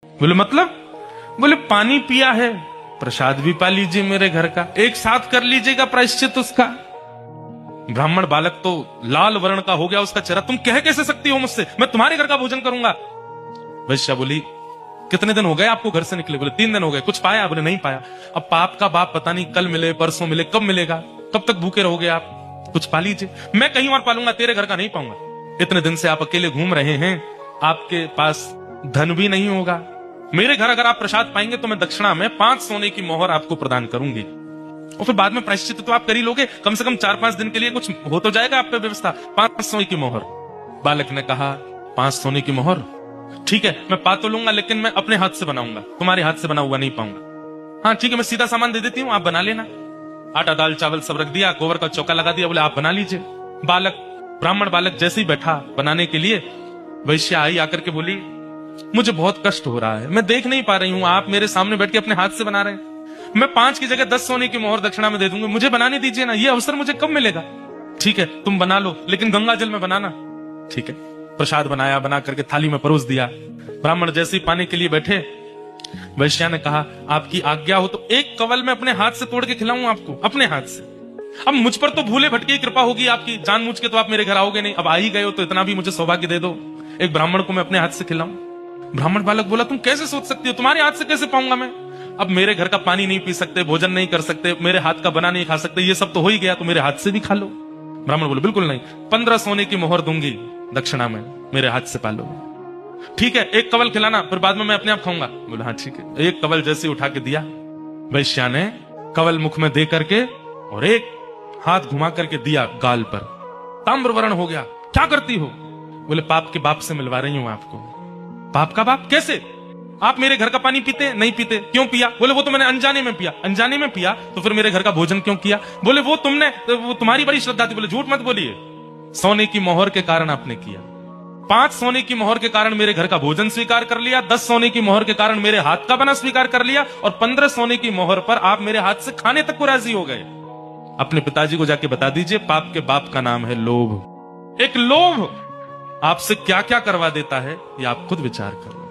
बोले मतलब? बोले पानी पिया है, प्रसाद भी पा लीजिए मेरे घर का, एक साथ कर लीजिएगा प्रायश्चित उसका। ब्राह्मण बालक तो लाल वर्ण का हो गया उसका चेहरा। तुम कह कैसे सकती हो मुझसे, मैं तुम्हारे घर का भोजन करूंगा। वैश्या बोली कितने दिन हो गए आपको घर से निकले? बोले 3 दिन हो गए। कुछ पाया? बोले नहीं पाया। अब पाप का बाप पता नहीं कल मिले परसों मिले, कब मिलेगा, कब तक भूखे रहोगे आप? कुछ पा लीजिए। मैं कहीं और पालूंगा, तेरे घर का नहीं पाऊंगा। इतने दिन से आप अकेले घूम रहे हैं, आपके पास धन भी नहीं होगा। मेरे घर अगर आप प्रसाद पाएंगे तो मैं दक्षिणा में 5 सोने की मोहर आपको प्रदान करूंगी, और फिर बाद में प्रायश्चित तो आप कर ही लोगे। कम से कम 4-5 दिन के लिए कुछ हो तो जाएगा आप पे व्यवस्था। 5 सोने की मोहर। बालक ने कहा 5 सोने की मोहर, ठीक है मैं पा तो लूंगा, लेकिन मैं अपने हाथ से बनाऊंगा, तुम्हारे हाथ से बना हुआ नहीं पाऊंगा। हाँ ठीक है, मैं सीधा सामान दे देती हूँ, आप बना लेना। आटा दाल चावल सब रख दिया, गोबर का चौका लगा दिया, बोले आप बना लीजिए। ब्राह्मण बालक जैसे ही बैठा बनाने के लिए, वैश्या आई आकर के बोली मुझे बहुत कष्ट हो रहा है, मैं देख नहीं पा रही हूँ, आप मेरे सामने बैठ के अपने हाथ से बना रहे हैं। मैं 5 की जगह 10 सोने की मोहर दक्षिणा में दे दूंगी, मुझे बनाने दीजिए ना, ये अवसर मुझे कब मिलेगा? ठीक है तुम बना लो, लेकिन गंगा जल में बनाना। ठीक है। प्रसाद बनाया, बना करके थाली में परोस दिया। ब्राह्मण जैसे ही पाने के लिए बैठे, वैश्या ने कहा आपकी आज्ञा हो तो एक कवल में अपने हाथ से तोड़ के खिलाऊं आपको, अपने हाथ से। अब मुझ पर तो भूले भटके की कृपा होगी आपकी, जानबूझ के तो आप मेरे घर आओगे नहीं, अब आ ही गए हो तो इतना भी मुझे सौभाग्य दे दो, एक ब्राह्मण को मैं अपने हाथ से खिलाऊं। ब्राह्मण बालक बोला तुम कैसे सोच सकती हो, तुम्हारे हाथ से कैसे पाऊंगा मैं? अब मेरे घर का पानी नहीं पी सकते, भोजन नहीं कर सकते, मेरे हाथ का बना नहीं खा सकते, ये सब तो हो ही गया, तो मेरे हाथ से भी खा लो। ब्राह्मण बोले बिल्कुल नहीं, 15 सोने की मोहर दूंगी दक्षिणा में, मेरे हाथ से पालो। ठीक है एक कवल खिलाना, फिर बाद में मैं अपने आप खाऊंगा। बोला हाँ ठीक है। एक कवल जैसे उठा के दिया, वैश्या ने कवल मुख में दे करके और एक हाथ घुमा करके दिया गाल पर, ताम्रवर्ण हो गया। क्या करती हो? बोले पाप के बाप से मिलवा रही हूं आपको। पाप का बाप कैसे? आप मेरे घर का पानी पीते नहीं पीते? क्यों पिया? बोले वो तो मैंने अनजाने में पिया। अनजाने में पिया तो फिर मेरे घर का भोजन क्यों किया? बोले वो तुम्हारी बड़ी श्रद्धा थी। बोले झूठ मत बोलिए, सोने की मोहर के कारण आपने किया। 5 सोने की मोहर के कारण मेरे घर का भोजन स्वीकार कर लिया, 10 सोने की मोहर के कारण मेरे हाथ का बना स्वीकार कर लिया, और 15 सोने की मोहर पर आप मेरे हाथ से खाने तक को राजी हो गए। अपने पिताजी को जाके बता दीजिए पाप के बाप का नाम है लोभ। एक लोभ आपसे क्या क्या करवा देता है, ये आप खुद विचार करो।